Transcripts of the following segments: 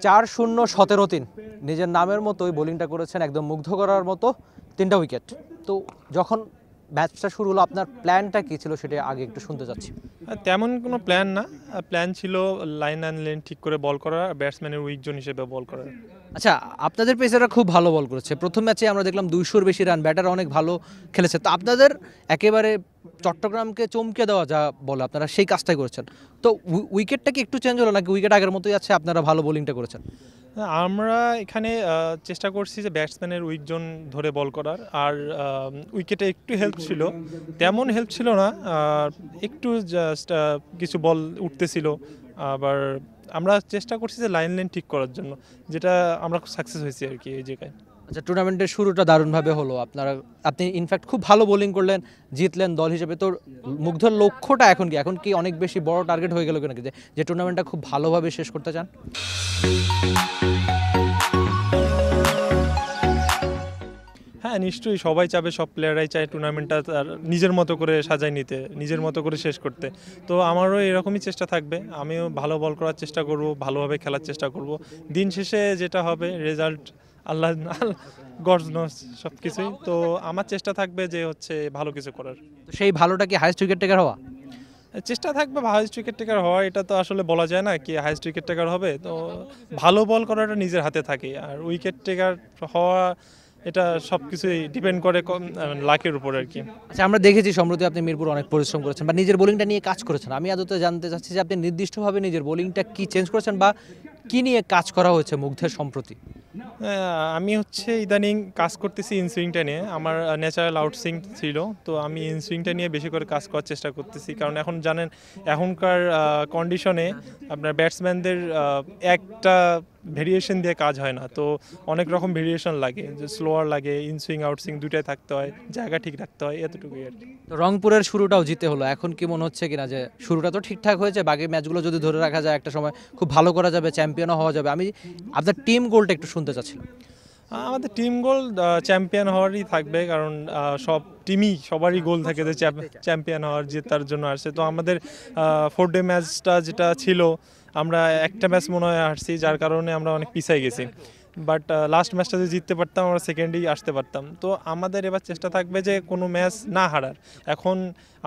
4-0-17-3 নিজের নামের মতোই বোলিংটা করেছেন, একদম মুগ্ধ করার মতো 3টা উইকেট। তো যখন ম্যাচটা শুরু হলো আপনার প্ল্যানটা কী ছিল সেটা আগে একটু শুনতে চাচ্ছি। তেমন কোনো প্ল্যান না, প্ল্যান ছিল লাইন অ্যান্ড লেন ঠিক করে বল করা, ব্যাটসম্যানের উইক জোন হিসেবে বল করা। আচ্ছা, আপনাদের পেসাররা খুব ভালো বল করেছে, প্রথম ম্যাচে আমরা দেখলাম 200-র বেশি রান, ব্যাটার অনেক ভালো খেলেছে। তো আপনাদের একেবারে চট্টগ্রামকে চমকে দেওয়া যা বলে আপনারা সেই কাজটাই করেছেন। তো উইকেটটা কি একটু চেঞ্জ হলো নাকি উইকেট আগের মতোই আছে, আপনারা ভালো বোলিংটা করেছেন? আমরা এখানে চেষ্টা করছি যে ব্যাটসম্যানের উইক জোন ধরে বল করার, আর উইকেটে একটু হেল্প ছিল, তেমন হেল্প ছিল না, একটু জাস্ট কিছু বল উঠতেছিল। আবার আমরা চেষ্টা করছি যে লাইন লেন ঠিক করার জন্য, যেটা আমরা সাকসেস হয়েছি আর কি এই জায়গায়। আচ্ছা, টুর্নামেন্টের শুরুটা দারুণভাবে হলো, আপনি ইনফ্যাক্ট খুব ভালো বোলিং করলেন, জিতলেন দল হিসেবে। তো মুগ্ধর লক্ষ্যটা এখন কি অনেক বেশি বড় টার্গেট হয়ে গেল নাকি যে টুর্নামেন্টটা খুব ভালোভাবে শেষ করতে চান? হ্যাঁ, নিশ্চয়ই সবাই চাবে, সব প্লেয়ারাই চায় টুর্নামেন্টটা তার নিজের মতো করে সাজায় নিতে, নিজের মতো করে শেষ করতে। তো আমারও এরকমই চেষ্টা থাকবে, আমিও ভালো বল করার চেষ্টা করব, ভালোভাবে খেলার চেষ্টা করব। দিন শেষে যেটা হবে রেজাল্ট আল্লাহ গডস নোস সব কিছুই। তো আমার চেষ্টা থাকবে যে হচ্ছে ভালো কিছু করার। তো সেই ভালোটা কি হাইয়েস্ট উইকেট টেকার হওয়া? চেষ্টা থাকবে হাইয়েস্ট উইকেট টেকার হওয়া, এটা তো আসলে বলা যায় না কি হাইয়েস্ট উইকেট টেকার হবে। তো ভালো বল করাটা নিজের হাতে থাকে, আর উইকেট টেকার হওয়া এটা সব কিছুই ডিপেন্ড করে লাকের উপর আর কি। আচ্ছা, আমরা দেখেছি সম্প্রতি আপনি মিরপুর অনেক পরিশ্রম করেছেন বা নিজের বোলিংটা নিয়ে কাজ করেছেন। আমি আদতে জানতে চাচ্ছি যে আপনি নির্দিষ্টভাবে নিজের বোলিংটা কি চেঞ্জ করেছেন বা কি নিয়ে কাজ করা হয়েছে মুগ্ধের সম্প্রতি? আমি হচ্ছে ইদানিং কাজ করতেছি ইনসুইংটা নিয়ে, আমার ন্যাচারাল আউটসুইং ছিল, তো আমি ইনসুইংটা নিয়ে বেশি করে কাজ করার চেষ্টা করতেছি। কারণ এখন জানেন এখনকার কন্ডিশনে আপনার ব্যাটসম্যানদের একটা ভেরিয়েশন দিয়ে কাজ হয় না, তো অনেক রকম ভেরিয়েশন লাগে, যে স্লোয়ার লাগে, ইনসুইং আউটসুইং দুইটাই থাকতে হয়, জায়গা ঠিক রাখতে হয়, এতটুকুই আর কি। তো রংপুরের শুরুটাও জিতে হলো, এখন কি মনে হচ্ছে কিনা যে শুরুটা তো ঠিকঠাক হয়েছে, বাকি ম্যাচগুলো যদি ধরে রাখা যায় একটা সময় খুব ভালো করা যাবে, চ্যাম্পিয়নও হওয়া যাবে? আমি আপনার টিম গোলটা একটু শুনতে চাচ্ছিলাম। আমাদের টিম গোল চ্যাম্পিয়ন হওয়ারই থাকবে, কারণ সব টিমই সবারই গোল থাকে যে চ্যাম্পিয়ন হওয়ার, জেতার জন্য আসছে। তো আমাদের 4 ডে ম্যাচটা যেটা ছিল, আমরা একটা ম্যাচ মনে হয় হারছি, যার কারণে আমরা অনেক পিছিয়ে গেছি। বাট লাস্ট ম্যাচটা যদি জিততে পারতাম আমরা সেকেন্ডেই আসতে পারতাম। তো আমাদের এবার চেষ্টা থাকবে যে কোনো ম্যাচ না হারার। এখন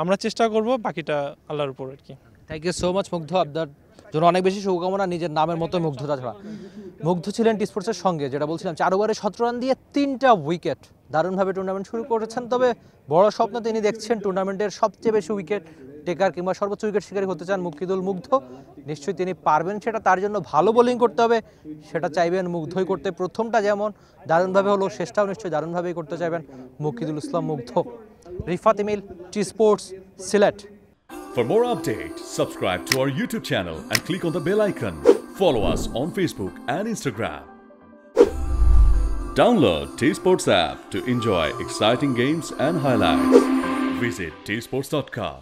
আমরা চেষ্টা করব, বাকিটা আল্লাহর উপর আর কি। থ্যাংক ইউ সো মাচ মুগ্ধ, আপনার জন্য অনেক বেশি শুভকামনা। নিজের নামের মতো মুগ্ধতা ছড়া। মুগ্ধ ছিলেন টি স্পোর্টসের সঙ্গে, যেটা বলছিলাম 4 ওভারে 17 রান দিয়ে 3টা উইকেট, দারুণভাবে টুর্নামেন্ট শুরু করেছেন। তবে বড় স্বপ্ন তিনি দেখছেন টুর্নামেন্টের সবচেয়ে বেশি উইকেট টেকার কিংবা সর্বোচ্চ উইকেট শিকারী হতে চান মুকিদুল মুগ্ধ। নিশ্চয়ই তিনি পারবেন সেটা, তার জন্য ভালো বোলিং করতে হবে, সেটা চাইবেন মুগ্ধই করতে। প্রথমটা যেমন দারুণভাবে হলো, শেষটাও নিশ্চয়ই দারুণভাবেই করতে চাইবেন Mukidul Islam Mugdho. Rifat Emil, T Sports, Sylhet. For more updates, subscribe to our YouTube channel and click on the bell icon. Follow us on Facebook and Instagram. Download T-Sports app to enjoy exciting games and highlights. Visit tsports.com.